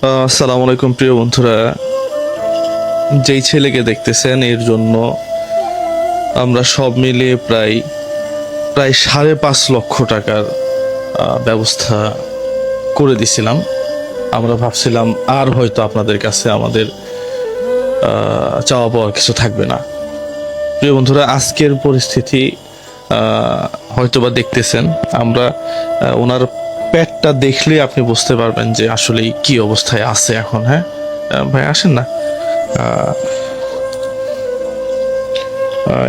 আসসালামু আলাইকুম প্রিয় বন্ধুরা, যেই ছেলেকে দেখতেছেন এর জন্য আমরা সব মিলিয়ে প্রায় প্রায় 5.5 লক্ষ টাকার ব্যবস্থা করে দিছিলাম। আমরা ভাবছিলাম আর হয়তো আপনাদের কাছে আমাদের চাওয়া পাওয়ার কিছু থাকবে না। প্রিয় বন্ধুরা, আজকের পরিস্থিতি হয়তোবা দেখতেছেন, আমরা ওনার পেটটা দেখলে আপনি বুঝতে পারবেন যে আসলে কি অবস্থায় আছে এখন। হ্যাঁ ভাই, আসেন না।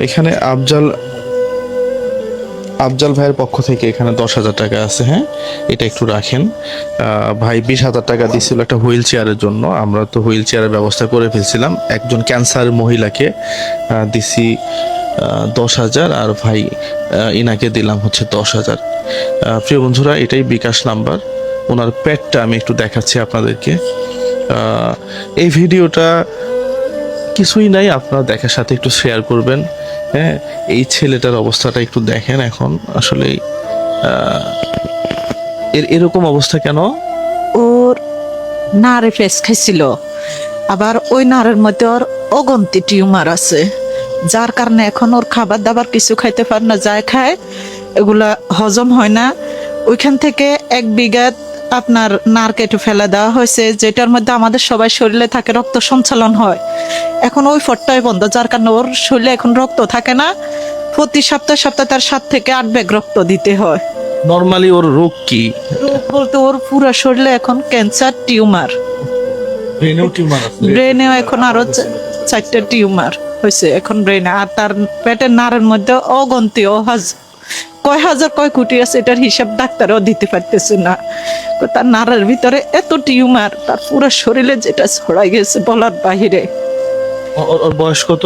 এখানে আফজাল ভাইয়ের পক্ষ থেকে এখানে 10,000 টাকা আছে। হ্যাঁ, এটা একটু রাখেন। ভাই 20,000 টাকা দিয়েছিল একটা হুইল চেয়ারের জন্য। আমরা তো হুইল চেয়ারের ব্যবস্থা করে ফেলছিলাম। একজন ক্যান্সার মহিলাকে দিছি 10,000, আর ভাই ইনাকে দিলাম হচ্ছে 10,000। প্রিয় বন্ধুরা, এটাই বিকাশ নাম্বার। ওনার পেটটা আমি একটু দেখাচ্ছি আপনাদেরকে। এই ভিডিওটা কিছুই নাই, আপনারা দেখার সাথে একটু শেয়ার করবেন। হ্যাঁ, এই ছেলেটার অবস্থাটা একটু দেখেন এখন। আসলে এরকম অবস্থা কেন? ওর নারে ফেস খাইছিল, আবার ওই নারের মধ্যে ওর অগন্তি টিউমার আছে, যার কারণে এখন ওর খাবার দাবার কিছু খাইতে পারে না। যাই খায় এগুলা হজম হয় না। ওইখান থেকে 1 বিঘা আপনার নার কেটে ফেলে দেওয়া হয়েছে, যেটার মধ্যে আমাদের সবাই শরীরে থাকে, রক্ত সঞ্চালন হয়। এখন ওই ফটটাই বন্ধ, যার কারণে ওর শরীরে এখন রক্ত থাকে না। প্রতি সপ্তাহে তার 7 থেকে 8 ব্যাগ রক্ত দিতে হয়। নরমালি ওর রোগ কি? রোগ বলতে ওর পুরো শরীরে এখন ক্যান্সার টিউমার, ব্রেনেও এখন আরো 4টা টিউমার হয়েছে এখন ব্রেনে। আর তার পেটের নাড়ের মধ্যে অগন্তি কয় হাজার কয় কোটি আছে, এটার হিসাব ডাক্তারও দিতে পারতেছে না। তার নাড়ের ভিতরে এত টিউমার, তার পুরো শরীরে যেটা ছড়াই গেছে বলার বাহিরে। ওর বয়স কত?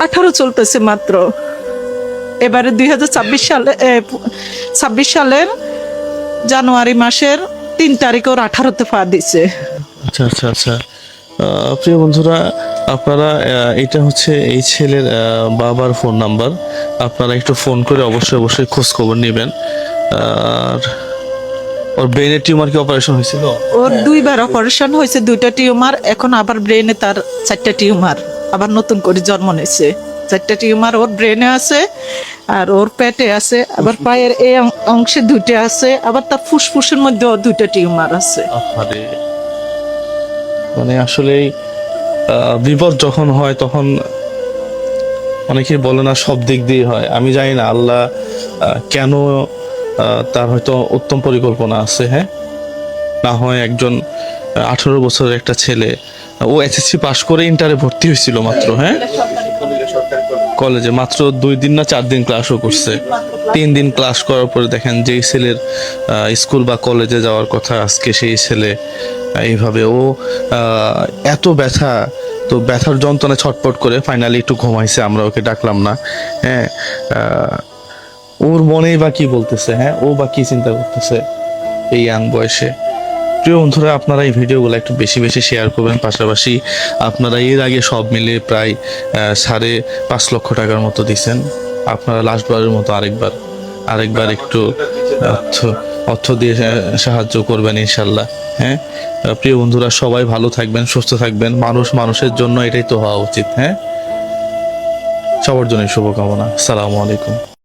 18 চলতেছে মাত্র। এবারে 2026 সালের জানুয়ারি মাসের 3 তারিখে ওর 18তে পা দিছে। আচ্ছা আচ্ছা আচ্ছা। প্রিয় বন্ধুরা, আপনারা এটা হচ্ছে এই ছেলের বাবার ফোন নাম্বার। আপনারা একটু ফোন করে অবশ্যই খোঁজ খবর নেবেন। আর ওর ব্রেনের টিউমার কি অপারেশন হয়েছিল? ওর 2বার অপারেশন হয়েছে, 2টা টিউমার। এখন আবার ব্রেনে তার 4টা টিউমার, আবার নতুন করে জন্ম নিয়েছে। 4টা টিউমার ওর ব্রেনে আছে, আর ওর পেটে আছে, আবার পায়ের এই অংশে 2টা আছে, আবার তার ফুসফুসের মধ্যেও 2টা টিউমার আছে। মানে আসলেই বিপদ যখন হয় তখন অনেকেই বলে না সব দিক দিয়ে হয়। আমি জানি না আল্লাহ কেন, তার হয়তো উত্তম পরিকল্পনা আছে। হ্যাঁ, না হয় একজন 18 বছরের একটা ছেলে, ও এসএসসি পাশ করে ইন্টারে ভর্তি হয়েছিল মাত্র। হ্যাঁ, কলেজে মাত্র 2 দিন না 4 দিন ক্লাসও করছে। 3 দিন ক্লাস করার পরে দেখেন যেই ছেলের স্কুল বা কলেজে যাওয়ার কথা, আজকে সেই ছেলে এইভাবে। ও এত ব্যথা, তো ব্যথার যন্ত্রণায় ছটপট করে ফাইনালি একটু ঘুমাইছে, আমরা ওকে ডাকলাম না। হ্যাঁ, ওর মনেই বা কি বলতেছে, হ্যাঁ, ও বা কি চিন্তা করতেছে এই ইয়াং বয়সে। প্রিয় বন্ধুরা, আপনারা এই ভিডিওগুলো একটু বেশি শেয়ার করবেন। পাশাপাশি আপনারা এর আগে সব মিলে প্রায় 5.5 লক্ষ টাকার মতো দিচ্ছেন। আপনারা লাস্টবারের মতো আরেকবার একটু অর্থ দিয়ে সাহায্য করবেন ইনশাল্লাহ। হ্যাঁ, প্রিয় বন্ধুরা, সবাই ভালো থাকবেন, সুস্থ থাকবেন। মানুষের জন্য এটাই তো হওয়া উচিত। হ্যাঁ, সবার জন্য শুভকামনা। আসসালামু আলাইকুম।